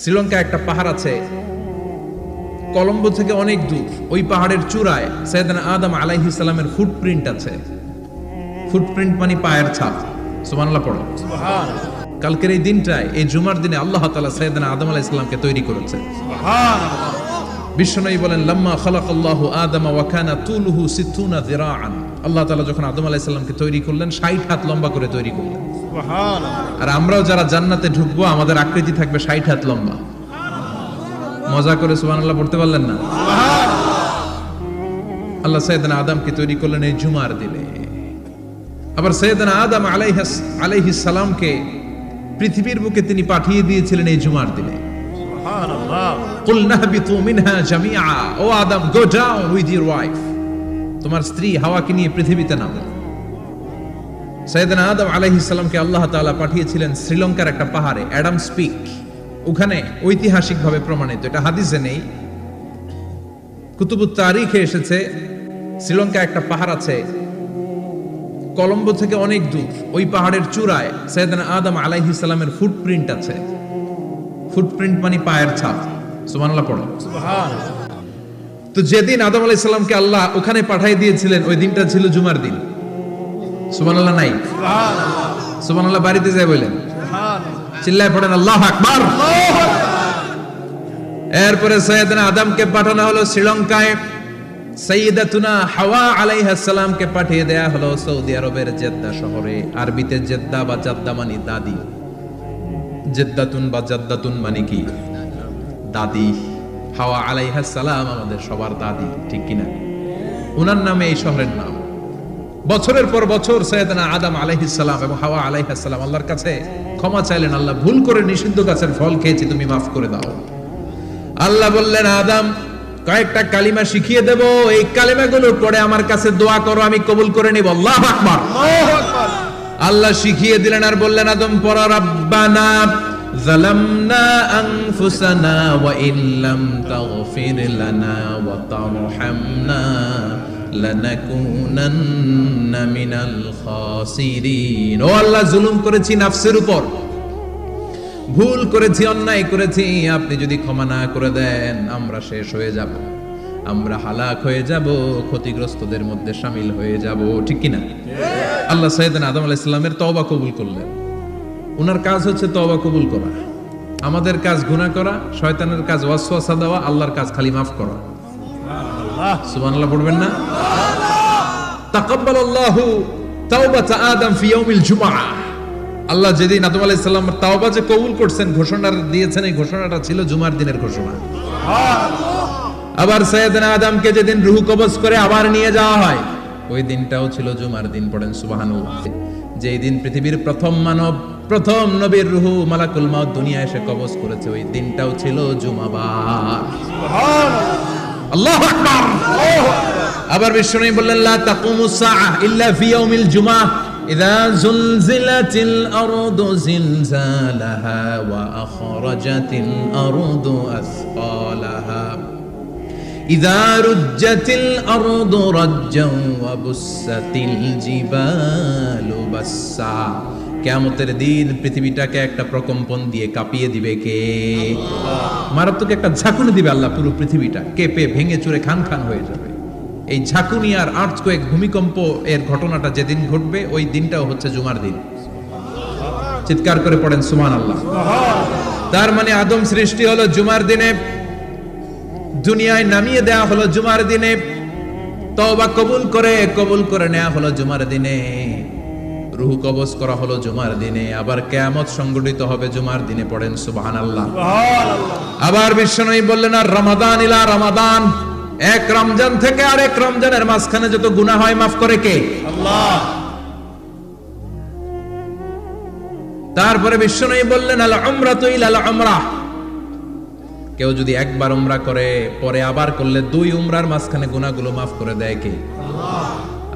শ্রীলঙ্কা একটা পাহাড় আছে কলম্বো থেকে অনেক দূর। ওই পাহাড়ের চূড়ায় সাইয়েদনা আদম আলাইহিস সালামের ফুটপ্রিন্ট আছে। ফুটপ্রিন্ট মানে পায়ের ছাপ। সুবহানাল্লাহ পড়ো। সুবহানাল্লাহ। কালকের এই দিনটায়, এই জুমার দিনে আল্লাহ তাআলা সাইয়েদনা আদম আলাইহিস সালামকে তৈরি করেছে। সুবহানাল্লাহ। বিশ্বনবী বলেন লাম্মা খালাকাল্লাহু আদামা ওয়া কানা তুলুহু 60 যিরাআন। আল্লাহ তাআলা যখন আদম আলাইহিস সালামকে তৈরি করলেন 60 হাত লম্বা করে তৈরি করলেন। সুবহানাল্লাহ। আর আমরাও যারা জান্নাতে ঢুকবো আমাদের আকৃতি থাকবে 60 হাত লম্বা। মজা করে সুবহানাল্লাহ পড়তে পারলেন না? আল্লাহ সাইয়েদনা আদমকে তৈরি করলেন এই জুমার দিনে। আবার সাইয়েদনা আদম আলাইহিস সালামকে পৃথিবীর বুকে তিনি পাঠিয়ে দিয়েছিলেন এই জুমার দিনে। সুবহানাল্লাহ। কুল নাহবিতু মিনহা জামিআ, O Adam go down with your wife, তোমার স্ত্রী হাওয়াকে নিয়ে পৃথিবীতে নামো। সাইয়েদনা আদম আলাইহিস সালামকে আল্লাহ তাআলা পাঠিয়েছিলেন শ্রীলঙ্কার একটা পাহাড়ে, অ্যাডামস পিক। ওখানে ঐতিহাসিকভাবে প্রমাণিত, এটা হাদিসে নেই, কুতুবুত তারিখে এসেছে। শ্রীলঙ্কা একটা পাহাড় আছে কলম্বো থেকে অনেক দূর। ওই পাহাড়ের চূড়ায় সাইয়েদনা আদম আলাইহিস সালামের ফুটপ্রিন্ট আছে। ফুটপ্রিন্ট মানে পায়ের ছাপ। সুবহানাল্লাহ পড়ো। সুবহানাল্লাহ। তো যেদিন আদম আলাইহিস সালামকে আল্লাহ ওখানে পাঠিয়ে দিয়েছিলেন ওই দিনটা ছিল জুমার দিন। সুবহানাল্লাহ নাই? সুবহানাল্লাহ। সুবহানাল্লাহ বাড়িতে যায় বলেন। সুবহানাল্লাহ। চিল্লায় পড়েন আল্লাহু আকবার। আল্লাহু আকবার। এরপরে সাইয়েদনা আদমকে পাঠানো হলো শ্রীলঙ্কায়। সাইয়্যিদাতুনা হাওয়া আলাইহিস সালামকে পাঠিয়ে দেয়া হলো সৌদি আরবের জেদ্দা শহরে। আরবিতে জেদ্দা বা জাদ্দা মানে দাদি। জেদ্দাতুন বা জাদ্দাতুন মানে কি? দাদি। হাওয়া আলাইহিস সালাম আমাদের সবার দাদি, ঠিক কিনা? ওনার নামে এই শহরের নাম। বছরের পর বছর সাইয়েদনা আদম আলাইহিস সালাম এবং হাওয়া আলাইহিস সালাম আল্লাহর কাছে ক্ষমা চাইলেন, আল্লাহ ভুল করে নিষিদ্ধ গাছের ফল খেয়েছি, তুমি মাফ করে দাও। আল্লাহ বললেন আদম কয়েকটা কালিমা শিখিয়ে দেব, এই কালিমাগুলো পড়ে আমার কাছে দোয়া করো, আমি কবুল করে নিব। আল্লাহু আকবার। আল্লাহু আকবার। আল্লাহ শিখিয়ে দিলেন আর বললেন আদম পড়ো রাব্বানা যালামনা আনফুসানা ওয়া ইল্লাম তাগফির লানা ওয়া তারহামনা লানাকুনান্না মিনাল খাসিরিন। ও আল্লাহ, জুলুম করেছি নাফসের উপর, ভুল করেছি, অন্যায় করেছি, আপনি যদি ক্ষমা না করে দেন আমরা শেষ হয়ে যাব, আমরা হালাক হয়ে যাব, ক্ষতিগ্রস্তদের মধ্যে শামিল হয়ে যাব, ঠিক কিনা? আল্লাহ সাইয়েদনা আদম আলাইহিস সালামের তওবা কবুল করলেন। ওনার কাজ হচ্ছে তওবা কবুল করা, আমাদের কাজ গুনাহ করা, শয়তানের কাজ ওয়াসওয়াসা দেওয়া, আল্লাহর কাজ খালি মাফ করা। সুবহানাল্লাহ পড়বেন না? তাকাব্বালাল্লাহু তাওবাতা আদম ফি ইয়াউমিল জুমআহ। আল্লাহ যেদিন আদম আলাইহিস সালামের তাওবা যে কবুল করছেন, ঘোষণা দিয়েছেন, এই ঘোষণাটা ছিল জুমার দিনের ঘোষণা। আবার সাইয়েদনা আদমকে যেদিন রূহ কবজ করে আবার নিয়ে যাওয়া হয়, ওই দিনটাও ছিল জুমার দিন। পড়েন সুবহানাল্লাহ। যেই দিন পৃথিবীর প্রথম মানব, প্রথম নবীর রূহ মালাকুল মাউত দুনিয়ায় এসে কবজ করেছে, ওই দিনটাও ছিল জুমাবার। সুবহানাল্লাহ। আল্লাহু আকবার। আবার বিশ্বনবী বললেন লা তাকুমুস সাআহ ইল্লা ফি ইয়াউমিল জুমআহ ইযা যুলজিলাতিল আরদু জিলজালাহা ওয়া আখরাজাতিল আরদু আসফালাহা ইযা রুজ্জাতিল আরদু রাজ্জান ওয়া বুসাতিল জিবালু বাসসা। কিয়ামতের দিন পৃথিবীটাকে একটা প্রকম্পন দিয়ে কাঁপিয়ে দিবে কে? মারাত্মক একটা ঝাঁকুনি দিবে আল্লাহ, পুরো পৃথিবীটা কেঁপে ভেঙে চুরে খান খান হয়ে যাবে। এই ঝাঁকুনি আর আর্থকোয়েক, ভূমিকম্প এর ঘটনাটা যেদিন ঘটবে ওই দিনটাও হচ্ছে জুমার দিন। চিৎকার করে পড়েন সুবহানাল্লাহ। তার মানে আদম সৃষ্টি হলো জুমার দিনে, দুনিয়ায় নামিয়ে দেয়া হলো জুমার দিনে, তওবা কবুল করে নেওয়া হলো জুমার দিনে, রূহ কবজ করা হলো জুমার দিনে, আবার কিয়ামত সংগঠিত হবে জুমার দিনে। পড়েন সুবহানাল্লাহ। আবার বিশ্বনবী বললেন আর রমাদান ইলা রমাদান, এক রমজান থেকে আরেক রমজানের মাঝখানে যত গুনাহ হয় মাফ করে কে? আল্লাহ। তারপরে বিশ্বনবী বললেন আল উমরাতু ইলাল উমরাহ, কেউ যদি একবার উমরা করে পরে আবার করলে দুই উমরার মাঝখানে গুনাহগুলো মাফ করে দেয় কে? আল্লাহ।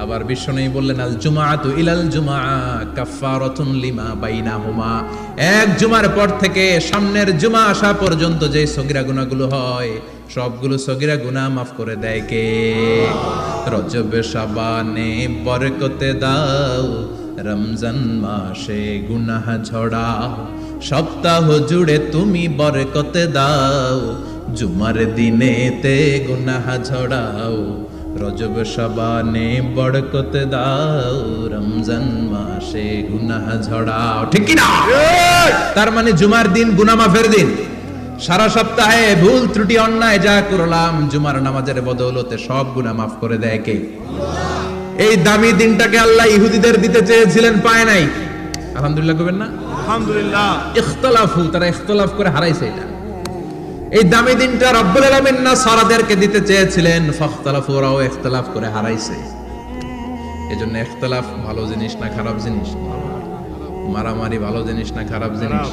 আবার বিশ্বনবী বললেন আল জুমআতু ইলাল জুমআ কাফফারাতুন লিমা বাইনাহুমা, এক জুমার পর থেকে সামনের জুমা আসা পর্যন্ত যে সগীরা গুনাহগুলো হয় সবগুলো সগীরা গুনাহ মাফ করে দেয় কে? রজব শাবানে বরকতে দাও, রমজান মাসে গুনাহ ঝড়াও, সপ্তাহ জুড়ে তুমি বরকত দাও, জুমার দিনেতে গুনাহ ঝড়াও, রজব শাবানে বরকত দাও, রমজান মাসে গুনাহ ঝড়াও। ঠিক কি না? তার মানে জুমার দিন গুনাহ মাফের দিন। সারা সপ্তাহে ভুল ত্রুটি অন্যায় যা করলাম জুমার নামাজের বদৌলতে সব গুনাহ মাফ করে দেয় কে? এই দামি দিনটাকে আল্লাহ ইহুদিদের দিতে চেয়েছিলেন, পায় নাই। আলহামদুলিল্লাহ কইবেন না? আলহামদুলিল্লাহ। ইখতিলাফু, তারা ইখতিলাফ করে হারাইছে এটা। এই দামি দিনটা রব্বুল আলামিন নাসারাদেরকে দিতে চেয়েছিলেন, ফাখতালাফু, ওরাও ইখতিলাফ করে হারাইছে। এজন্য ইখতিলাফ ভালো জিনিস না খারাপ জিনিস? মারামারি ভালো জিনিস না খারাপ জিনিস?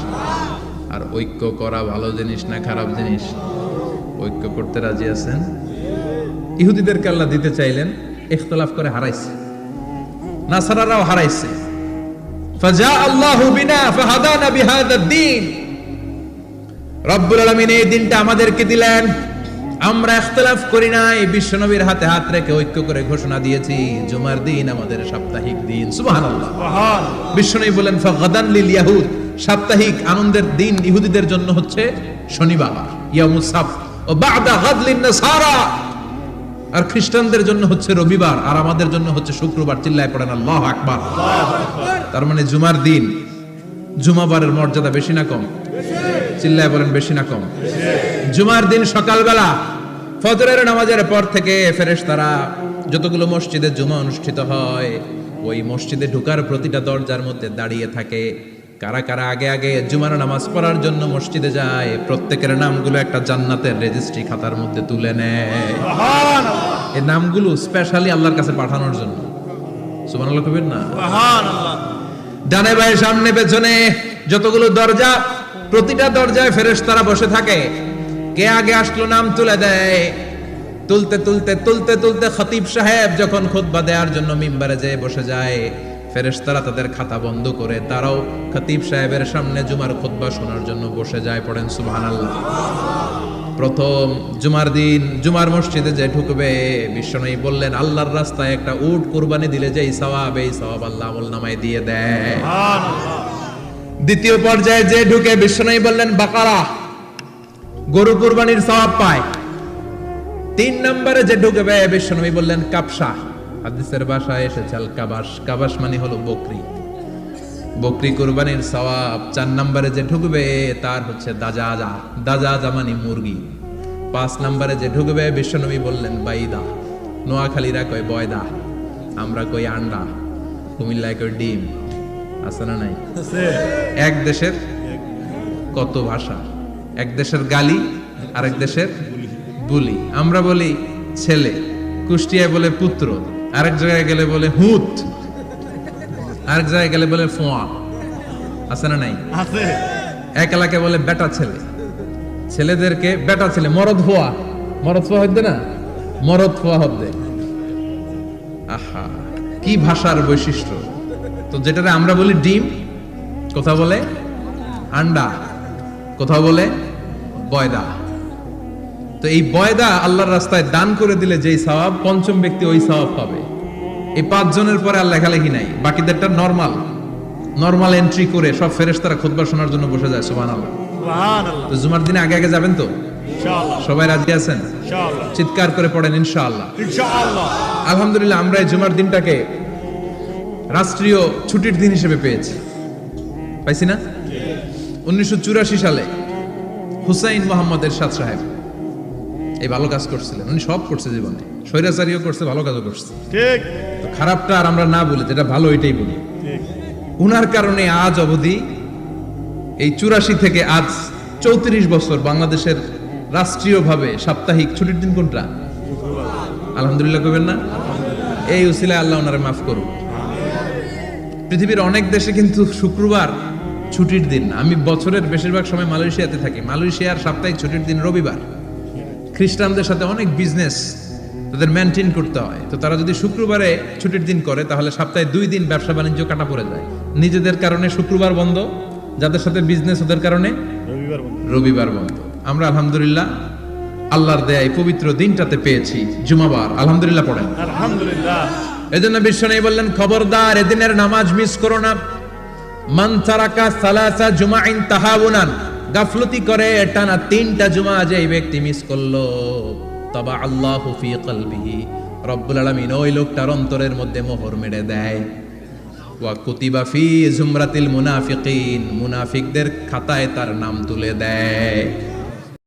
আর ঐক্য করা ভালো জিনিস না খারাপ জিনিস? ঐক্য করতে রাজি আছেন? ইহুদিদেরকে আল্লাহ দিতে চাইলেন, ইখতিলাফ করে হারাইছে। নাসারারাও হারাইছে। ফাজা আল্লাহু বিনা ফাহাদানা বিহাদা দ্বীন। রব্বুল আলামিন এই দিনটা আমাদেরকে দিলেন, আমরা ইখতিলাফ করি নাই, বিশ্বনবীর হাতে হাত রেখে ঐক্য করে ঘোষণা দিয়েছি জুমার দিন আমাদের সাপ্তাহিক দিন। সুবহানাল্লাহ। বিশ্বনবী বলেন ফাগাদান লিল ইয়াহুদ, সাপ্তাহিক আনন্দের দিন ইহুদিদের জন্য হচ্ছে শনিবার, ইয়ামুস সাbt, ও বা'দা গাদ লিন নাসারা, আর খ্রিস্টানদের জন্য হচ্ছে রবিবার, আর আমাদের জন্য হচ্ছে শুক্রবার। চিল্লায় পড়েন আল্লাহু আকবার। তার মানে জুমার দিন, জুমাবারের মর্যাদা বেশি না কম? চিল্লায় বলেন বেশি না কম? জুমার দিন সকালবেলা ফজরের নামাজের পর থেকে ফেরেশতারা যতগুলো মসজিদে জুমা অনুষ্ঠিত হয় ওই মসজিদে ঢোকার প্রতিটা দরজার মধ্যে দাঁড়িয়ে থাকে। কারা কারা আগে আগে জুমার নামাজ পড়ার জন্য মসজিদে যায়, প্রত্যেকের নামগুলো একটা জান্নাতের রেজিস্ট্রি খাতার মধ্যে তুলে নেয়। এই নামগুলো স্পেশালি আল্লাহর কাছে পাঠানোর জন্য। সুবহানাল্লাহ কইবেন না? সুবহানাল্লাহ। ডানে বায়ে সামনে পেছনে যতগুলো দরজা, প্রতিটা দরজায় ফেরেশতারা বসে থাকে। কে আগে আসলো নাম তুলে দেয়। তুলতে তুলতে তুলতে তুলতে খতিব সাহেব যখন খুতবা দেওয়ার জন্য মিম্বারে যেয়ে বসে যায়, ফেরেশতারা তাদের খাতা বন্ধ করে তারাও খতিব সাহেবের সামনে জুমার খুতবা শোনার জন্য বসে যায়। পড়েন সুবহানাল্লাহ। প্রথম জুমার দিন জুমার মসজিদে যে ঢুকবে, বিশ্বনবী বললেন আল্লাহর রাস্তায় একটা উট কুরবানি দিলে যেই সওয়াব, এই সওয়াব আল্লাহ আমলনামায় দিয়ে দেয়। দ্বিতীয় পর্যায়ে যে ঢুকে, বিশ্বনবী বললেন বাকারা, গরু কুরবানির সওয়াব পায়। তিন নম্বরে যে ঢুকবে, বিশ্বনবী বললেন কাবসা, হাদিসের ভাষায় এসেছে আল কাবাস, কাবাস মানে হলো বকরি, বকরি কুরবানির সওয়াব। চার নম্বরে যে ঢুকবে তার হচ্ছে দাজাজা, দাজাজা মানে মুরগি। পাঁচ নম্বরে যে ঢুকবে, বিশ্বনবী বললেন বাইদা, নোয়াখালীরা কয় বয়দা, আমরা কই আন্ডা, কুমিল্লায় কই ডিম। আছে না নাই? এক দেশের কত ভাষা, এক দেশের গালি আরেক দেশের বুলি। আমরা বলি ছেলে, কুষ্টিয়ায় বলে পুত্র, আরেক জায়গায় গেলে বলে হুত, আরেক জায়গায় গেলে বলে ফোয়া। আছে না নাই? আছে। এক এলাকায় বলে বেটা ছেলে, ছেলেদেরকে বেটা ছেলে। মরদ ফোয়া, মরদ ফোয়া হইতে না, মরদ ফোয়া হবে। আহা, কি ভাষার বৈশিষ্ট্য! তো যেটাতে আমরা বলি ডিম, কোথাও বলে আন্ডা, কোথাও বলে বয়দা। তো এই বয়দা আল্লাহর রাস্তায় দান করে দিলে যেই সওয়াব, পঞ্চম ব্যক্তি ওই সওয়াব পাবে। এই 5 জনের পরে আর লেখালেখি নাই, বাকিদেরটা নরমাল এন্ট্রি করে সব ফেরেশতারা খুতবা শোনার জন্য বসে যায়। সুবহানাল্লাহ। সুবহানাল্লাহ। তো জুমার দিনে আগে আগে যাবেন তো? ইনশাআল্লাহ। সবাই রাজি আছেন? ইনশাআল্লাহ। চিৎকার করে পড়েন ইনশাআল্লাহ। ইনশাআল্লাহ। আলহামদুলিল্লাহ, আমরা এই জুমার দিনটাকে রাষ্ট্রীয় ছুটির দিন হিসেবে পেয়েছি, পাইছি না? 1984 সালে হুসাইন মোহাম্মদ এরশাদ সাহেব এই ভালো কাজ করছিলেন। উনি সব করছে জীবনে, স্বৈরাচারীও করছে, ভালো কাজও করছে। ঠিক। তো খারাপটা আর আমরা না বলি, যেটা ভালো এটাই বলি। ঠিক। উনার কারণে আজ অবধি এই 84 থেকে আজ 34 বছর বাংলাদেশের রাষ্ট্রীয়ভাবে সাপ্তাহিক ছুটির দিন কোনটা? আলহামদুলিল্লাহ কইবেন না? এই উসিলায় আল্লাহ ওনারে মাফ করুন। পৃথিবীর অনেক দেশে কিন্তু শুক্রবার ছুটির দিন না। আমি বছরের বেশিরভাগ সময় মালয়েশিয়াতে থাকি। মালয়েশিয়ার সাপ্তাহিক ছুটির দিন রবিবার। খ্রিস্টানদের সাথে অনেক বিজনেস তাদের মেনটেন করতে হয়, তো তারা যদি শুক্রবারে ছুটির দিন করে তাহলে সপ্তাহে 2 দিন ব্যবসা বাণিজ্য কাটা পড়ে যায়। নিজেদের কারণে শুক্রবার বন্ধ, যাদের সাথে বিজনেস ওদের কারণে রবিবার বন্ধ। আমরা আলহামদুলিল্লাহ আল্লাহর দয়ায় পবিত্র দিনটাতে পেয়েছি জুমাবার। আলহামদুলিল্লাহ পড়েন আলহামদুলিল্লাহ। এজন্য বিশ্বনবী বললেন খবরদার এদিনের নামাজ মিস করো না। মান তারাকা সালাসা জুমাইন তাহাউনান, গাফলতি করে টানা 3টা জুমা যেই ব্যক্তি মিস করলো, তাবা আল্লাহু ফি কলবিহি, রব্বুল আলামিন ওই লোকটার অন্তরের মধ্যে মোহর মেরে দেয়। ওয়া কুতিবা ফি জুমরাতিল মুনাফিকিন, মুনাফিকদের খাতায় তার নাম তুলে দেয়।